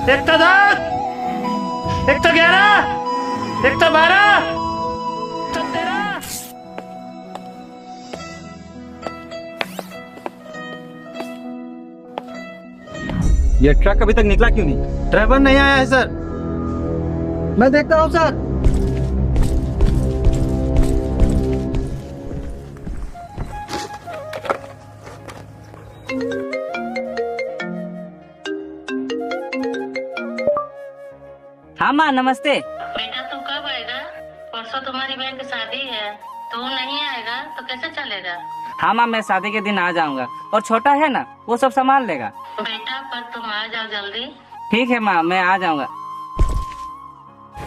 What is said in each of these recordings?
एक तो 10, एक तो 11, एक तो 12, तो 13। ये ट्रक अभी तक निकला क्यों नहीं? ड्राइवर नहीं आया है सर। मैं देखता हूँ सर। हाँ माँ नमस्ते। बेटा तू कब आएगा? परसों तुम्हारी बहन की शादी है, तू नहीं आएगा तो कैसे चलेगा? हाँ माँ मैं शादी के दिन आ जाऊंगा, और छोटा है ना वो सब संभाल लेगा। बेटा पर तुम आ जाओ जल्दी। ठीक है माँ मैं आ जाऊंगा।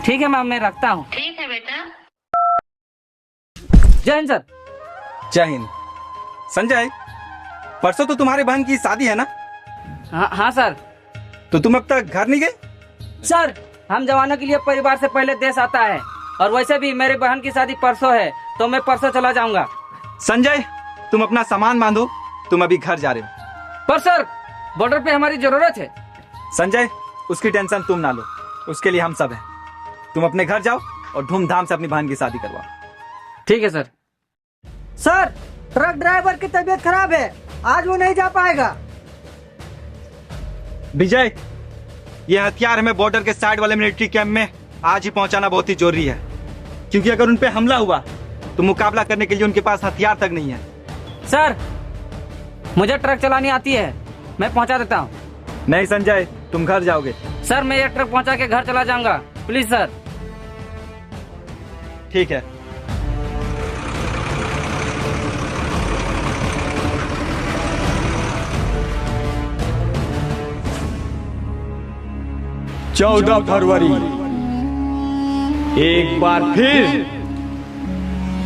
ठीक है माँ मैं रखता हूँ। ठीक है बेटा। जय हिंद सर। जय हिंद। संजय, परसों तो तुम्हारे बहन की शादी है ना? हाँ सर। तो तुम अब तक घर नहीं गए? सर हम जवानों के लिए परिवार से पहले देश आता है, और वैसे भी मेरी बहन की शादी परसों है, तो मैं परसों चला जाऊंगा। संजय, तुम अपना सामान बांधो, तुम अभी घर जा रहे हो। पर सर बॉर्डर पे हमारी जरूरत है। संजय, उसकी टेंशन तुम ना लो, उसके लिए हम सब हैं। तुम अपने घर जाओ और धूमधाम से अपनी बहन की शादी करवाओ। ठीक है सर। सर ट्रक ड्राइवर की तबीयत खराब है, आज वो नहीं जा पाएगा। विजय, ये हथियार हमें बॉर्डर के साइड वाले मिलिट्री कैंप में आज ही पहुंचाना बहुत ही जरूरी है, क्योंकि अगर उन पे हमला हुआ तो मुकाबला करने के लिए उनके पास हथियार तक नहीं है। सर मुझे ट्रक चलानी आती है, मैं पहुंचा देता हूँ। नहीं संजय, तुम घर जाओगे। सर मैं ये ट्रक पहुंचा के घर चला जाऊंगा, प्लीज सर। ठीक है। चौदह फरवरी एक बार फिर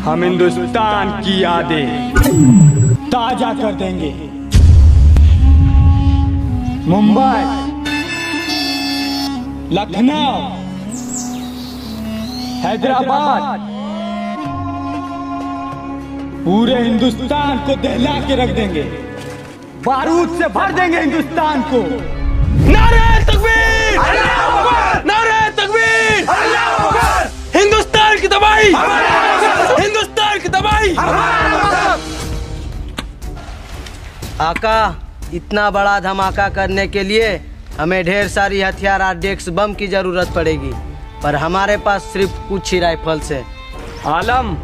हम हिंदुस्तान की यादें ताजा कर देंगे। मुंबई, लखनऊ, हैदराबाद, पूरे हिंदुस्तान को दहला के रख देंगे। बारूद से भर देंगे हिंदुस्तान को। नारे तकबीर! नारे तकबीर! हिंदुस्तान की तबाही! हिंदुस्तान की तबाही! आका, इतना बड़ा धमाका करने के लिए हमें ढेर सारी हथियार और डेक्स बम की जरूरत पड़ेगी, पर हमारे पास सिर्फ कुछ ही राइफल्स है। आलम,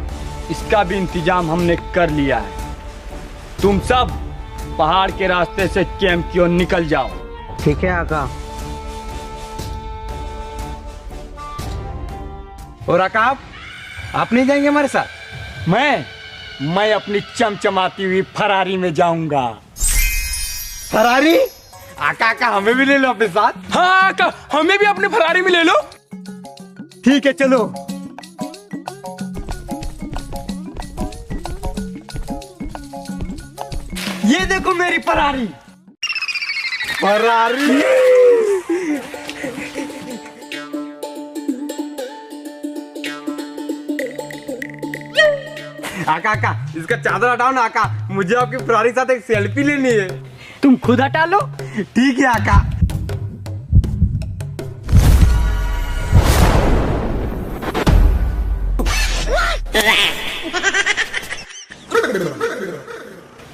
इसका भी इंतजाम हमने कर लिया है। तुम सब पहाड़ के रास्ते से कैंप की ओर निकल जाओ। ठीक है आका। और आकाब, आप नहीं जाएंगे हमारे साथ? मैं अपनी चमचमाती हुई फरारी में जाऊंगा। फरारी? आका हमें भी ले लो अपने साथ। हाँ आका, हमें भी अपनी फरारी में ले लो। ठीक है चलो। ये देखो मेरी फरारी। फरारी? आका इसका चादर हटाओ ना आका, मुझे आपकी फरारी साथ एक सेल्फी लेनी है। तुम खुद हटा लो। ठीक है आका।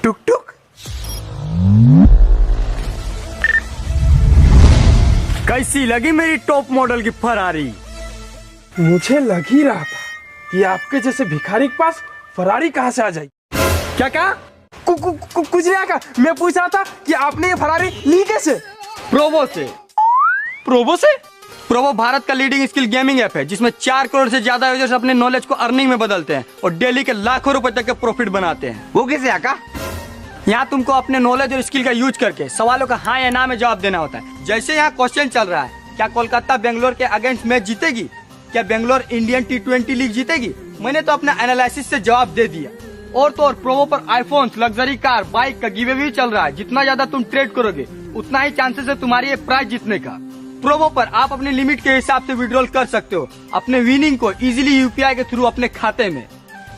टुक टुक। कैसी लगी मेरी टॉप मॉडल की फरारी? मुझे लग ही रहा था कि आपके जैसे भिखारी के पास फरारी कहाँ से आ जाएगी। क्या कहा? कुछ नहीं आका, मैं पूछ रहा था कि आपने ये फरारी ली कैसे? प्रोवो से। प्रोबो से? प्रोवो भारत का लीडिंग स्किल गेमिंग ऐप है, जिसमें 4 करोड़ से ज्यादा यूजर्स अपने नॉलेज को अर्निंग में बदलते हैं और डेली के लाखों रुपए तक के प्रॉफिट बनाते हैं। वो कैसे आका? यहाँ तुमको अपने नॉलेज और स्किल का यूज करके सवालों का हाँ या ना में जवाब देना होता है। जैसे यहाँ क्वेश्चन चल रहा है, क्या कोलकाता बेंगलोर के अगेंस्ट मैच जीतेगी? क्या बेंगलोर इंडियन T20 लीग जीतेगी? मैंने तो अपना एनालिसिस से जवाब दे दिया। और तो और प्रोमो पर आईफोन, लग्जरी कार, बाइक का गिव अवे भी चल रहा है। जितना ज्यादा तुम ट्रेड करोगे उतना ही चांसेस है तुम्हारी ये प्राइज जीतने का। प्रोमो पर आप अपनी लिमिट के हिसाब से विड्रॉल कर सकते हो अपने विनिंग को इजीली UPI के थ्रू अपने खाते में।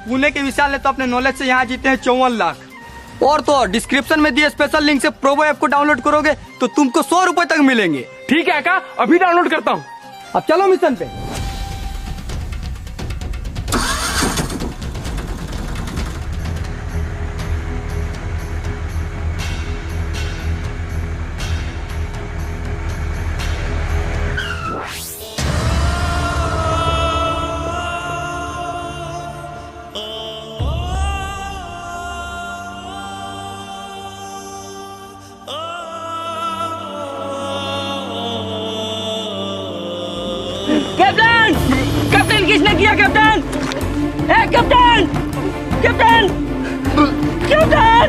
पुणे के विशाल ने तो अपने नॉलेज से यहाँ जीते हैं 54 लाख। और तो और डिस्क्रिप्शन में दिए स्पेशल लिंक से प्रोबो ऐप को डाउनलोड करोगे तो तुमको 100 रुपए तक मिलेंगे। ठीक है आका, अभी डाउनलोड करता हूँ। अब चलो मिशन पे। कैप्टन, कैप्टन किसने किया? Captain, a captain, captain, captain.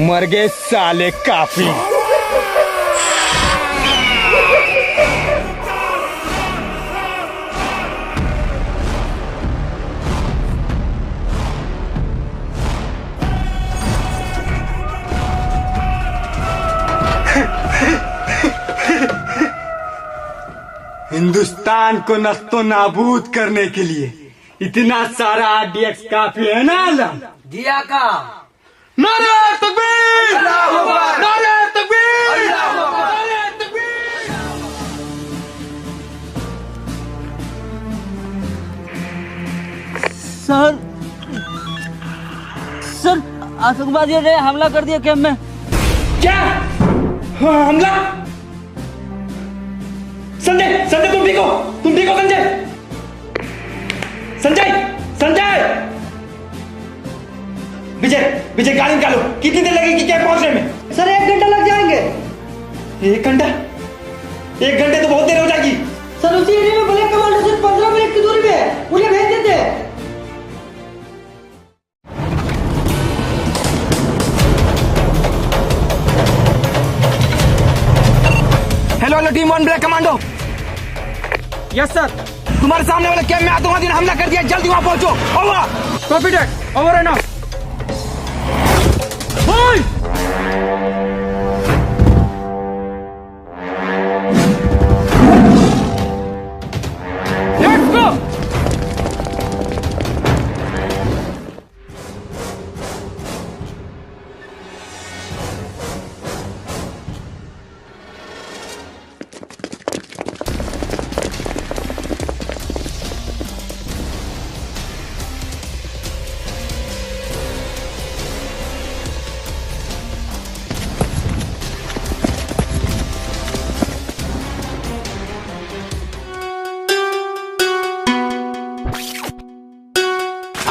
मर गए साले काफी। हिंदुस्तान को नस्तो नाबूद करने के लिए इतना सारा RDX काफी है ना आलम? दिया का नारे तकबीर! नारे तकबीर! नारे तकबीर! सर, आतंकवादियों ने हमला कर दिया कैंप में। क्या? हाँ, हमला? संजय, संजय तुम ठीक हो? तुम ठीक हो संजय? संजय, संजय! विजय, विजय गाड़ी निकालो। कितनी देर लगेगी क्या पहुंचने में? सर 1 घंटा लग जाएंगे। 1 घंटा? 1 घंटे तो बहुत देर हो जाएगी। सर उसी एरिया में ब्लैक कमांडो से 15 मिनट की दूरी पे है, उन्हें भेज देते हैं। Hello hello team 1 black commando. Yes sir. तुम्हारे सामने वाले कैंप में आतंकवादियों ने हमला कर दिया, जल्दी वहां पहुंचो। Over. Copy that. Over and out. Let's go.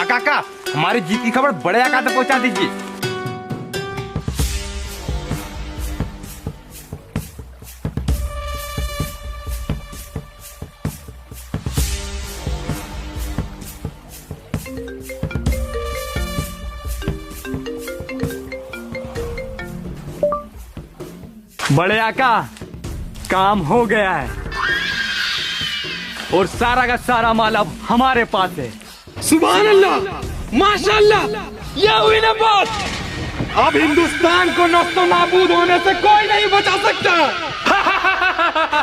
काका, हमारी जीत की खबर बड़े आका तक पहुंचा दीजिए। बड़े आका, काम हो गया है और सारा का सारा माल अब हमारे पास है। सुभान अल्लाह, माशाअल्लाह, ये हुई ना बात। अब हिंदुस्तान को नस्तो नाबूद होने से कोई नहीं बचा सकता।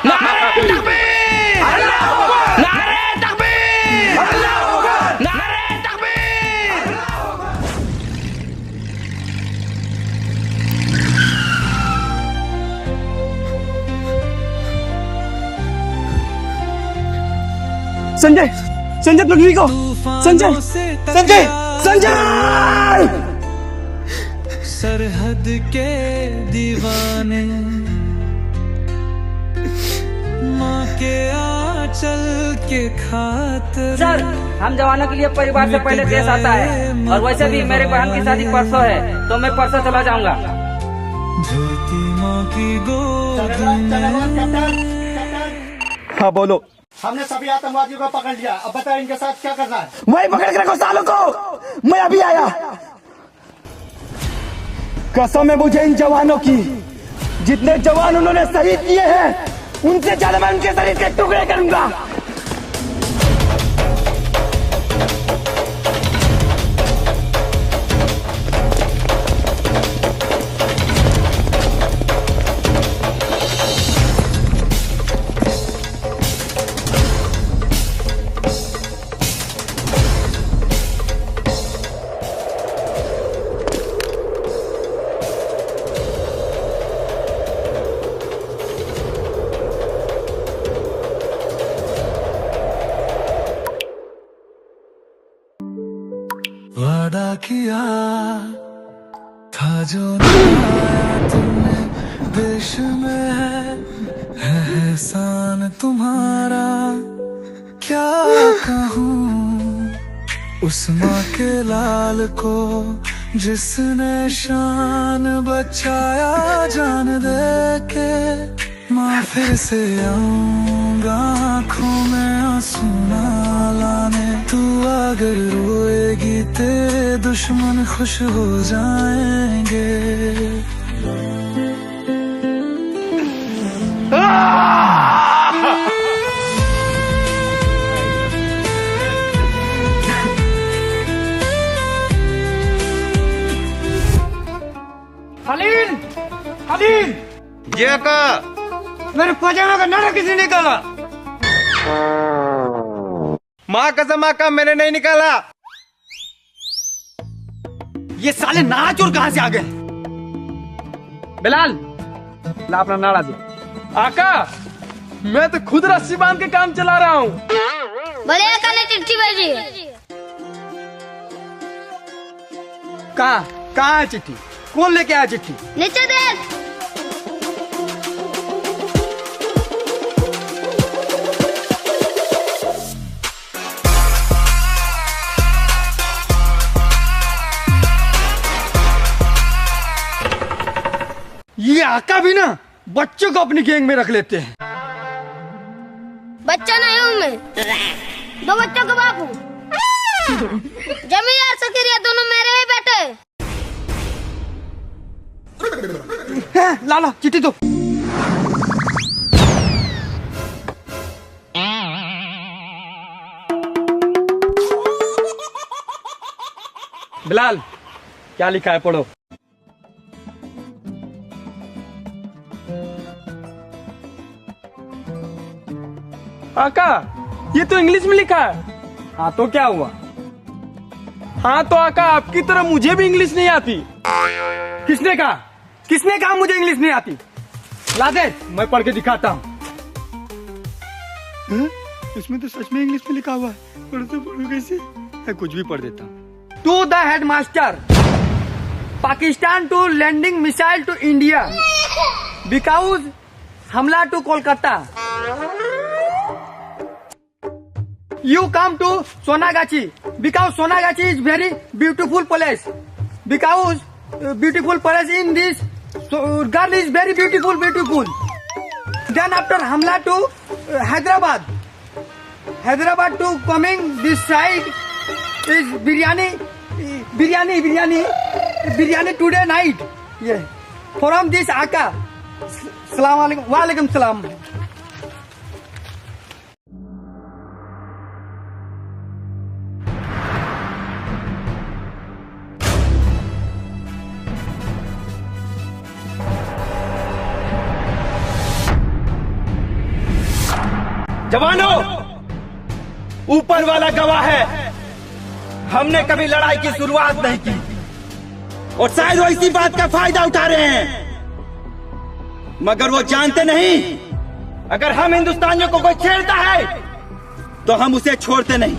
नारे तकबीर! अल्लाह अकबर! नारे तकबीर! अल्लाह अकबर! नारे तकबीर! संजय, संजय तुम ठीक हो? संजय, संजय, संजय! सरहद के दीवाने माँ के आंचल के खातिर। सर, हम जवानों के लिए परिवार से पहले देश आता है और वैसे भी मेरे बहन की शादी परसों है तो मैं परसों चला जाऊंगा। धरती माँ की गोद में। हाँ बोलो। हमने सभी आतंकवादियों को पकड़ लिया, अब बताएं इनके साथ क्या करना है। वही पकड़ के रखो सालों को, मैं अभी आया। कसम है मुझे इन जवानों की, जितने जवान उन्होंने शहीद किए हैं उनसे ज्यादा मैं उनके शरीर के टुकड़े करूंगा। किया था जो निभाया तुमने देश में है एहसान तुम्हारा। क्या कहूँ उस माँ के लाल को जिसने शान बचाया जान दे के। माँ फिर से आऊंगा आँखों में आंसू ना लाने। तू अगर रोएगी तेरे दुश्मन खुश हो जाएंगे। हलील, हलील, ये का मेरे पजामा का नारा किसने निकाला? माँ कसम आका मैंने नहीं निकाला। ये साले नारा चोर कहाँ से आ गए? बिलाल, ला अपना नारा दे। आका मैं तो खुद रस्सी बांध के काम चला रहा हूँ। बड़े आका ने चिट्ठी भेजी है। कहाँ है चिट्ठी? कौन लेके आया चिट्ठी? नीचे देख। ये आका भी ना बच्चों को अपनी गैंग में रख लेते हैं। बच्चा नहीं हूँ मैं, दो बच्चों का बाप हूँ। जमीर सकीरिया दोनों मेरे ही बेटे। लाला चिट्ठी दो। बिलाल क्या लिखा है पढ़ो। आका ये तो इंग्लिश में लिखा है। हाँ तो क्या हुआ? हाँ तो आका आपकी तरह मुझे भी इंग्लिश नहीं आती। किसने कहा? किसने कहा मुझे इंग्लिश नहीं आती? ला दे, मैं पढ़ के दिखाता हूँ। इसमें तो सच में इंग्लिश में लिखा हुआ है। पढ़ो कैसे? मैं कुछ भी पढ़ देता हूँ। To the headmaster, Pakistan to landing missile to India because हमला to Kolkata. You come to Sonagachi because Sonagachi is very beautiful place. Because beautiful place in this girl is very beautiful. Then after Hamla to Hyderabad to coming this side is biryani today night. Yeah. From this Aka. Assalamu alaikum. Wa alaikum salam. जवानों, ऊपर वाला गवाह है, हमने कभी लड़ाई की शुरुआत नहीं की और शायद वो इसी बात का फायदा उठा रहे हैं, मगर वो जानते नहीं अगर हम हिंदुस्तानियों को कोई छेड़ता है तो हम उसे छोड़ते नहीं।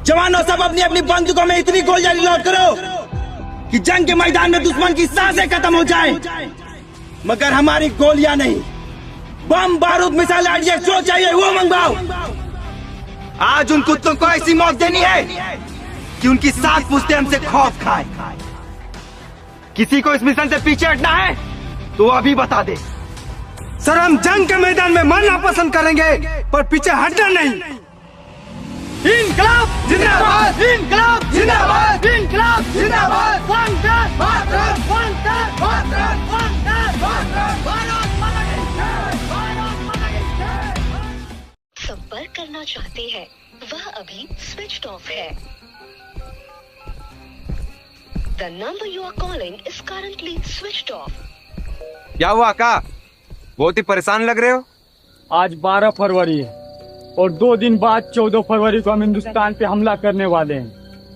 जवानों, सब अपनी अपनी बंदूकों में इतनी गोलियां रिलोड करो कि जंग के मैदान में दुश्मन की सांसें खत्म हो जाएं, मगर हमारी गोलियां नहीं। बम, बारूद, मिसाइल, आईडीएक्स जो चाहिए वो मंगवाओ। आज उन कुत्तों को ऐसी मौत देनी है कि उनकी सात पुश्ते हमसे खौफ खाए। किसी को इस मिशन से पीछे हटना है तो अभी बता दे। सर, हम जंग के मैदान में मरना पसंद करेंगे पर पीछे हटना नहीं। इनकलाब जिंदाबाद, इनकलाब जिंदाबाद, इनकलाब जिंदाबाद। संपर्क करना चाहते हैं वह अभी स्विच ऑफ है। The number you are calling is currently switched off. क्या हुआ का? बहुत ही परेशान लग रहे हो। आज 12 फरवरी है और 2 दिन बाद 14 फरवरी को हम हिंदुस्तान पे हमला करने वाले हैं,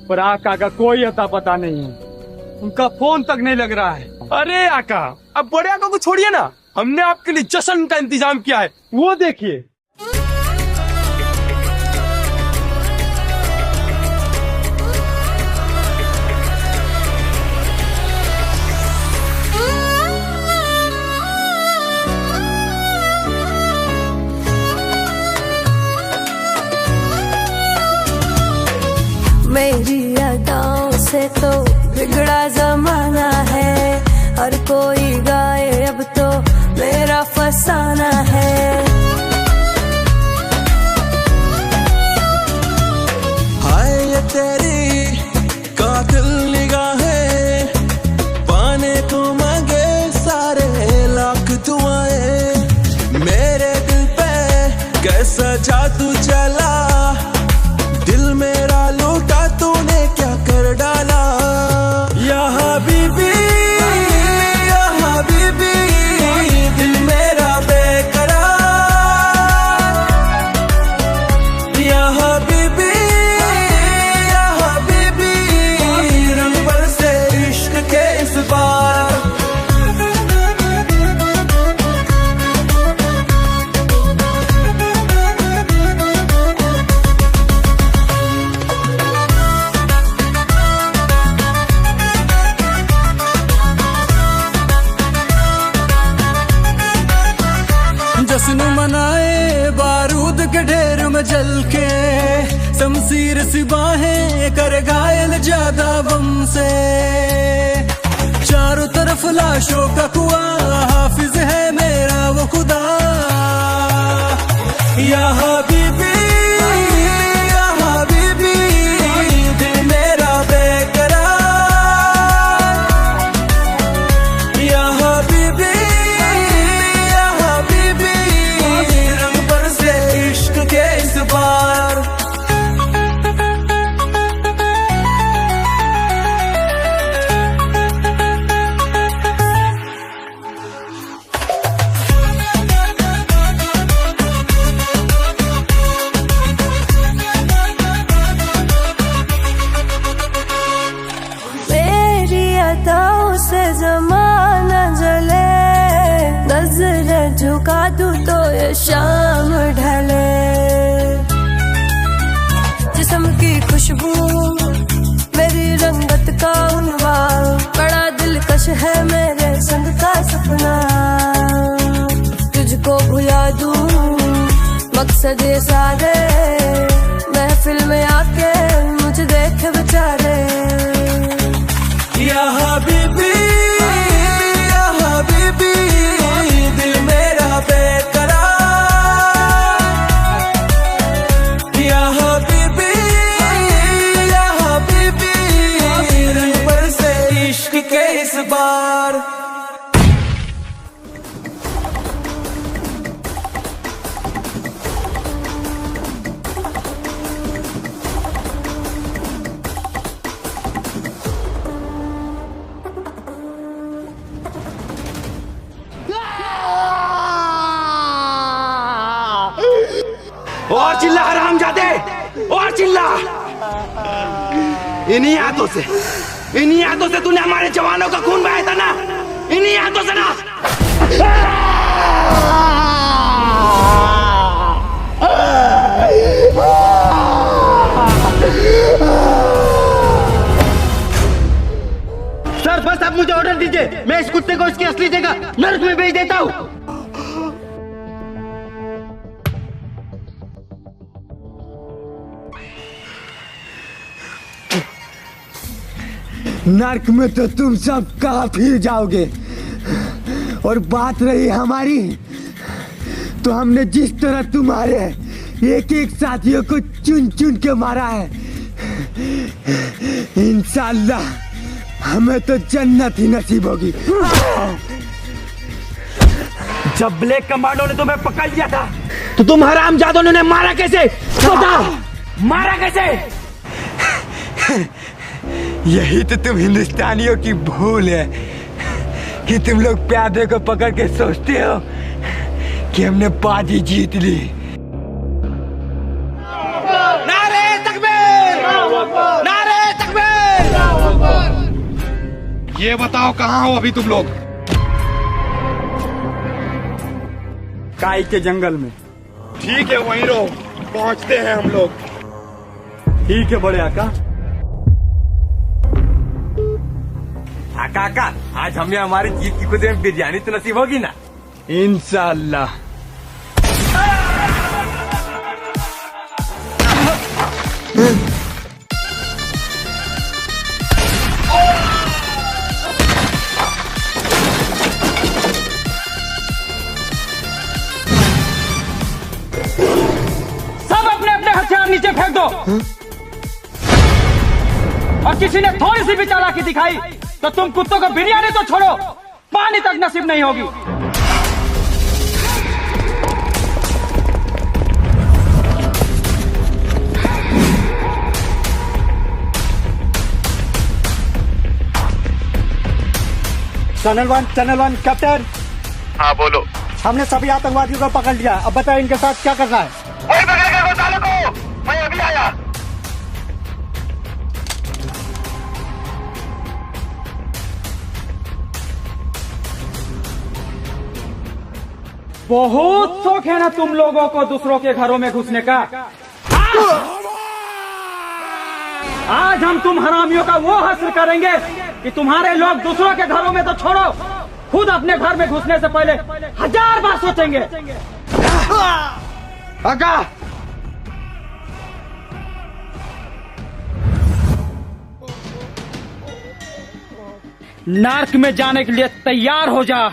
पर आका का कोई अता पता नहीं है। उनका फोन तक नहीं लग रहा है। अरे आका, अब बड़े आका को छोड़िए ना, हमने आपके लिए जश्न का इंतजाम किया है, वो देखिए। बिगड़ा जमाना है, हर कोई गाए अब तो मेरा फसाना है। हाय ये तेरी कातिल निगाहें, पाने को मांगे सारे लाख दुआएं, मेरे दिल पे कैसा जादू चला, दिल मेरा लूटा तूने क्या कर डाला। या हबीबी या हबीबी, दिल मेरा बेकरार। या हबीबी या हबीबी, रंग बरसे इश्क के इस बार। जश्न मनाए बारूद के ढेर में जल के, शमशीर सिपाहें कर घायल ज्यादा बम से, चारों तरफ लाशों का कुआं, हाफिज है मेरा वो खुदा। या हबीबी या हबीबी, दिल मेरा बेकरार। या हबीबी या हबीबी, रंग बरसे इश्क के इस बार। मेरी अदाओं से जमाना जले, नजर झुका दूं तो ये शाम ढले। जिस्म की खुशबू मेरी रंगत का उन्वार, बड़ा दिलकश है मेरे संग का सपना। तुझको भुला दूं मकसद ये सारे, महफिल में आके मुझे देख बेचारे। या हबीबी या हबीबी, दिल मेरा बेकरार। या हबीबी या हबीबी, रंग बरसे इश्क के इस बार। और चिल्ला हरामजादे, और चिल्ला। इन्हीं हाथों से तूने हमारे जवानों का खून बहाया था ना, इन्हीं हाथों से ना। सर बस आप मुझे ऑर्डर दीजिए, मैं इस कुत्ते को इसकी असली जगह नर्क में भेज देता हूँ। नर्क में तो तुम सब कहाँ फिर जाओगे। और बात रही हमारी, तो हमने जिस तरह तुम्हारे एक एक साथियों को चुन चुन के मारा है, इंशाअल्लाह हमें तो जन्नत ही नसीब होगी। जब ब्लैक कमांडो ने तुम्हें पकड़ लिया था, तो तुम हरामजादों ने मारा कैसे? बताओ, मारा कैसे? यही तो तुम हिंदुस्तानियों की भूल है कि तुम लोग प्यादे को पकड़ के सोचते हो कि हमने बाजी जीत ली। नारे तकबीर! नारे तकबीर! ये बताओ कहाँ हो अभी तुम लोग? काई के जंगल में। ठीक है वहीं रहो, पहुंचते हैं हम लोग। ठीक है बड़े आका। आका आज हमें हमारी जीत की खुशी में बिरयानी तो नसीब होगी ना? इंशाअल्लाह। हथियार नीचे फेंक दो। और किसी ने थोड़ी सी भी चालाकी दिखाई तो तुम कुत्तों को बिरयानी तो छोड़ो, पानी तक नसीब नहीं होगी। Channel one captain. हाँ बोलो। हमने सभी आतंकवादियों को पकड़ लिया, अब बताओ इनके साथ क्या करना है। वही पकड़ के घोटाले को, मैं अभी आया। बहुत शौक है ना तुम लोगों को दूसरों के घरों में घुसने का। आज हम तुम हरामियों का वो हासिल करेंगे कि तुम्हारे लोग दूसरों के घरों में तो छोड़ो, खुद अपने घर में घुसने से पहले 1000 बार सोचेंगे। आका, नार्क में जाने के लिए तैयार हो जा।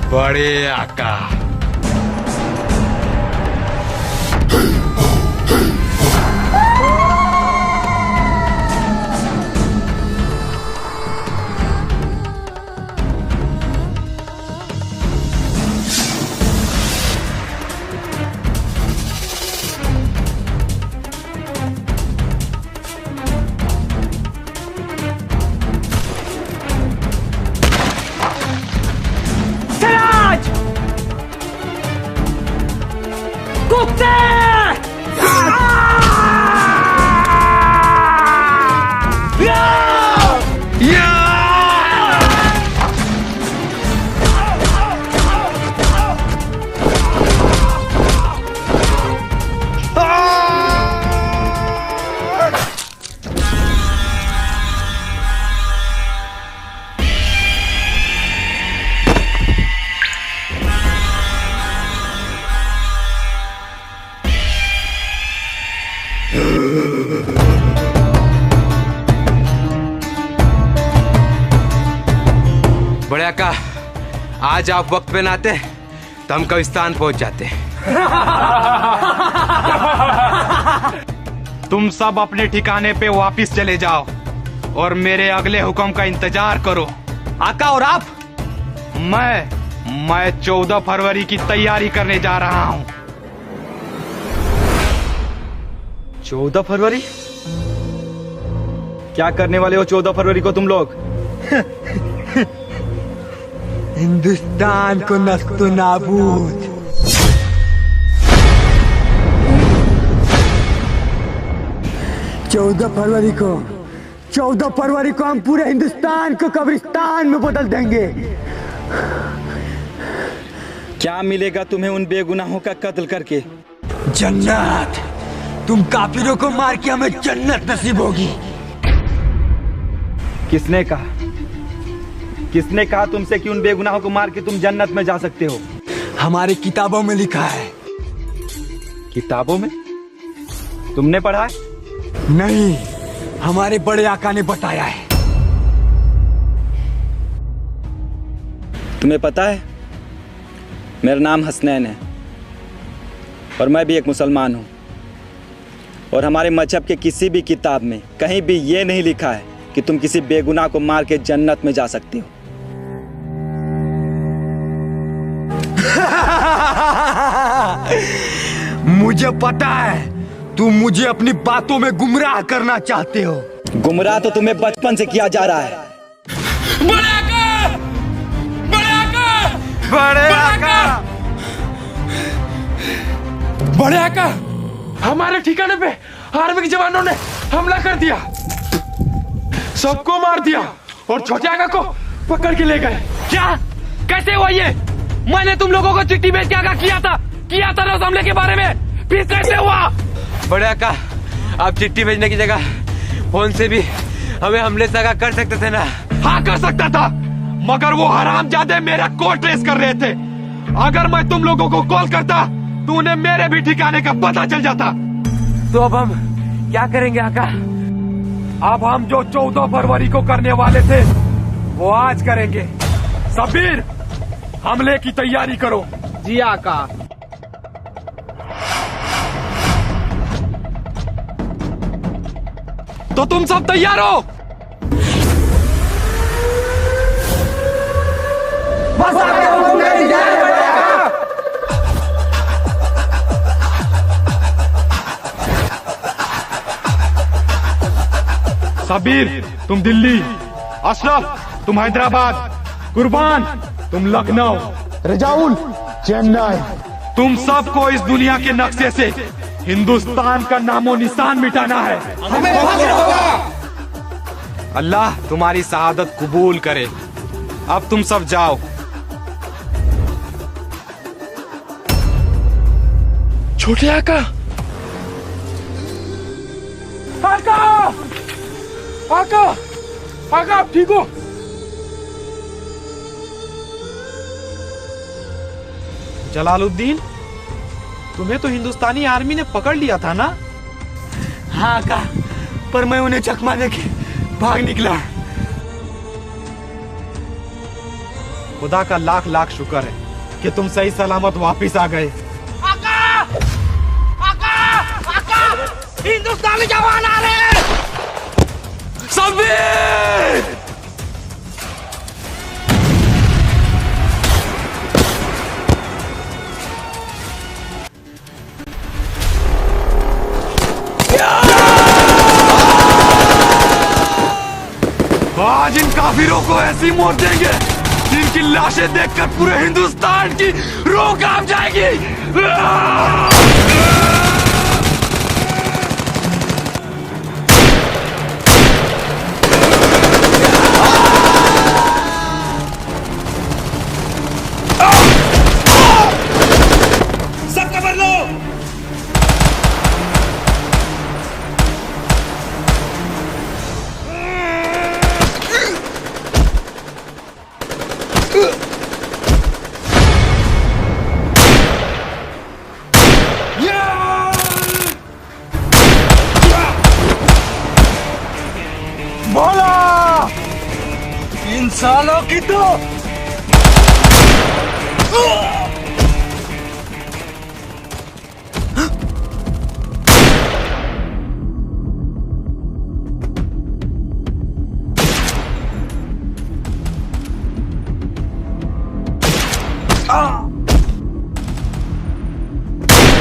बड़े आका, बड़े आका, आज आप वक्त पे ना आते तो हम कब्रिस्तान पहुंच जाते। तुम सब अपने ठिकाने पे वापस चले जाओ और मेरे अगले हुक्म का इंतजार करो। आका और आप? मैं 14 फरवरी की तैयारी करने जा रहा हूँ। 14 फरवरी? क्या करने वाले हो 14 फरवरी को तुम लोग? हिंदुस्तान को नस्तो नाबूद। 14 फरवरी को हम पूरे हिंदुस्तान को कब्रिस्तान में बदल देंगे। क्या मिलेगा तुम्हें उन बेगुनाहों का कत्ल करके? जन्नत। तुम काफिरों को मार के हमें जन्नत नसीब होगी। किसने कहा तुमसे कि उन बेगुनाहों को मार के तुम जन्नत में जा सकते हो? हमारी किताबों में लिखा है। किताबों में? तुमने पढ़ा है? नहीं, हमारे बड़े आका ने बताया है। तुम्हें पता है, मेरा नाम हसनैन है और मैं भी एक मुसलमान हूँ, और हमारे मजहब के किसी भी किताब में कहीं भी ये नहीं लिखा है कि तुम किसी बेगुनाह को मार के जन्नत में जा सकते हो। मुझे पता है, तुम मुझे अपनी बातों में गुमराह करना चाहते हो। गुमराह तो तुम्हें बचपन से किया जा रहा है। बड़े आका! बड़े आका! बड़े आका! बड़े आका! हमारे ठिकाने पे आर्मी के जवानों ने हमला कर दिया, सबको मार दिया और छोटे आका को पकड़ के ले गए। क्या? कैसे हुआ ये? मैंने तुम लोगों को चिट्ठी भेज के आगाह किया था ना उस हमले के बारे में, फिर कैसे हुआ? बड़े आका, आप चिट्ठी भेजने की जगह फोन से भी हमें हमले से आगाह कर सकते थे ना? हाँ कर सकता था, मगर वो हरामजादे मेरा कॉल ट्रेस कर रहे थे। अगर मैं तुम लोगों को कॉल करता तूने मेरे भी ठिकाने का पता चल जाता। तो अब हम क्या करेंगे आका? अब हम जो 14 फरवरी को करने वाले थे वो आज करेंगे। सबीर, हमले की तैयारी करो। जी आका। तो तुम सब तैयार हो? बस आपके हुक्म का इंतजार करेगा। सबीर तुम दिल्ली, अशरफ तुम हैदराबाद, कुर्बान तुम लखनऊ, रजाउल चेन्नई। तुम सबको इस दुनिया के नक्शे से हिंदुस्तान का नामो निशान मिटाना है। हमें फख्र होगा। अल्लाह तुम्हारी शहादत कबूल करे। अब तुम सब जाओ। छोटे आका, आका, आका, आका आप ठीक हो? जलालुद्दीन, तुम्हें तो हिंदुस्तानी आर्मी ने पकड़ लिया था ना? हाँ आका, पर मैं उन्हें चकमा देके भाग निकला। खुदा का लाख लाख शुक्र है कि तुम सही सलामत वापिस आ गए। आका, आका, आका, हिंदुस्तानी जवान आ रहे हैं। सबीर! आज इन काफिरों को ऐसी मौत देंगे जिनकी लाशें देखकर पूरे हिंदुस्तान की रूह कांप जाएगी। सब कवर लो। बोला इंसानों की तो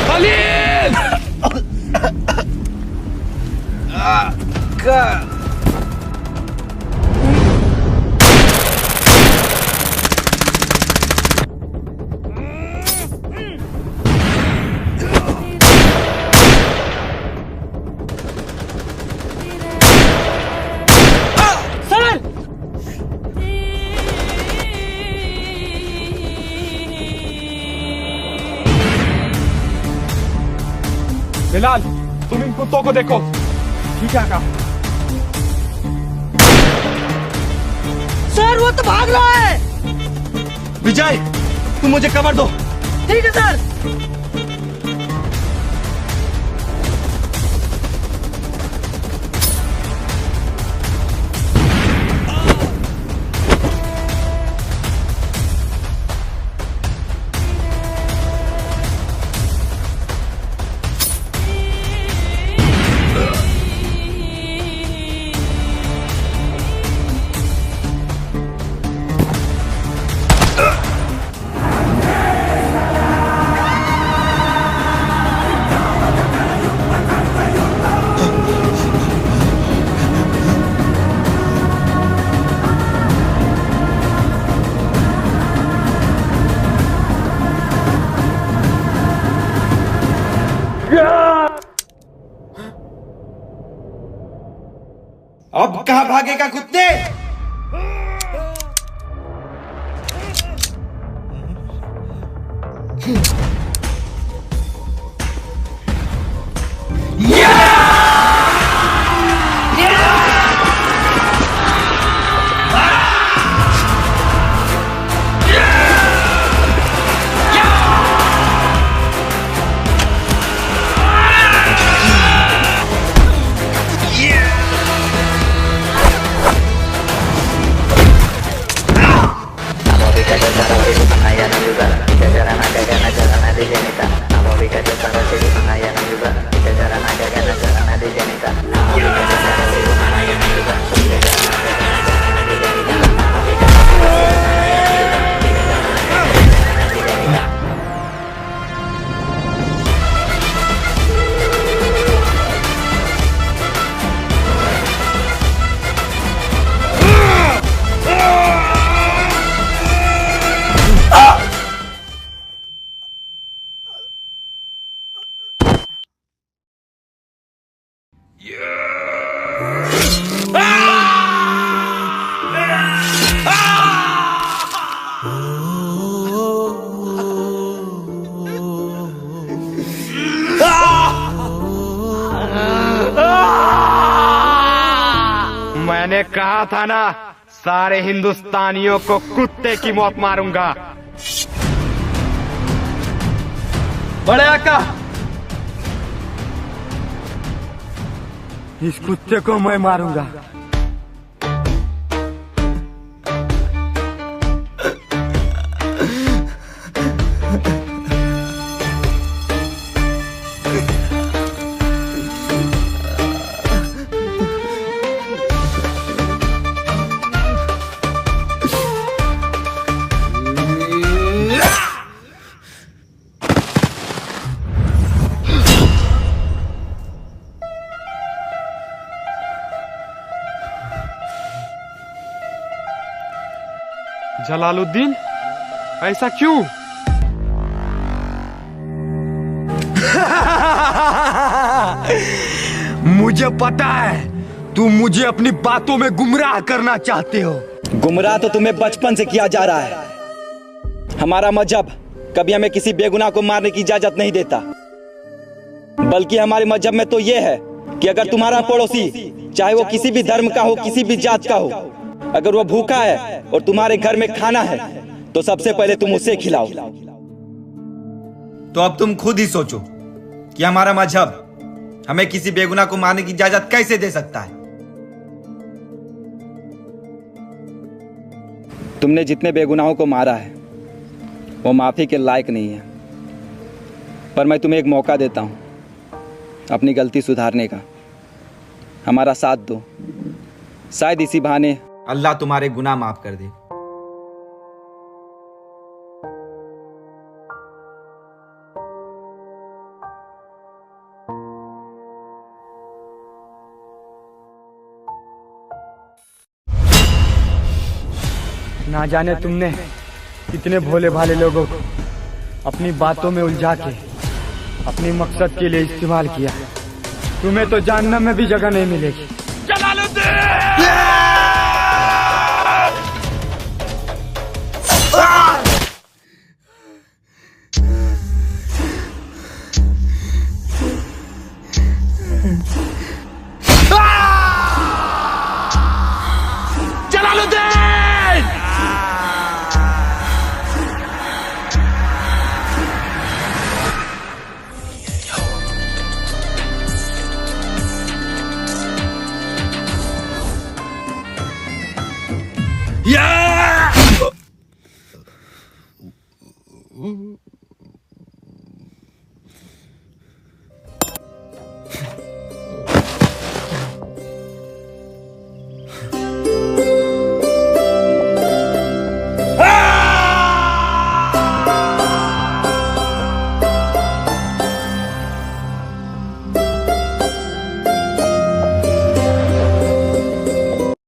खलील! बिलाल, तुम इन कुत्तों को देखो। ठीक है आका। सर वो तो भाग रहा है। विजय, तुम मुझे कवर दो। ठीक है सर। अब कहाँ भागेगा कुत्ते? मैंने कहा था ना, सारे हिंदुस्तानियों को कुत्ते की मौत मारूंगा। बड़े आका, इस कुत्ते को मैं मारूंगा। जलालुद्दीन, ऐसा क्यों? मुझे पता है तुम मुझे अपनी बातों में गुमराह करना चाहते हो। गुमराह तो तुम्हें बचपन से किया जा रहा है। हमारा मजहब कभी हमें किसी बेगुनाह को मारने की इजाजत नहीं देता, बल्कि हमारे मजहब में तो यह है कि अगर तुम्हारा पड़ोसी, चाहे वो किसी भी धर्म का हो, किसी भी जात का हो, अगर वो भूखा है और तुम्हारे घर में खाना है तो सबसे पहले तुम उसे खिलाओ। तो अब तुम खुद ही सोचो कि हमारा मजहब हमें किसी बेगुनाह को मारने की इजाजत कैसे दे सकता है। तुमने जितने बेगुनाहों को मारा है वो माफी के लायक नहीं है, पर मैं तुम्हें एक मौका देता हूं अपनी गलती सुधारने का। हमारा साथ दो, शायद इसी बहाने अल्लाह तुम्हारे गुनाह माफ कर दे। ना जाने तुमने कितने भोले भाले लोगों को अपनी बातों में उलझा के अपने मकसद के लिए इस्तेमाल किया। तुम्हें तो जहन्नम में भी जगह नहीं मिलेगी। या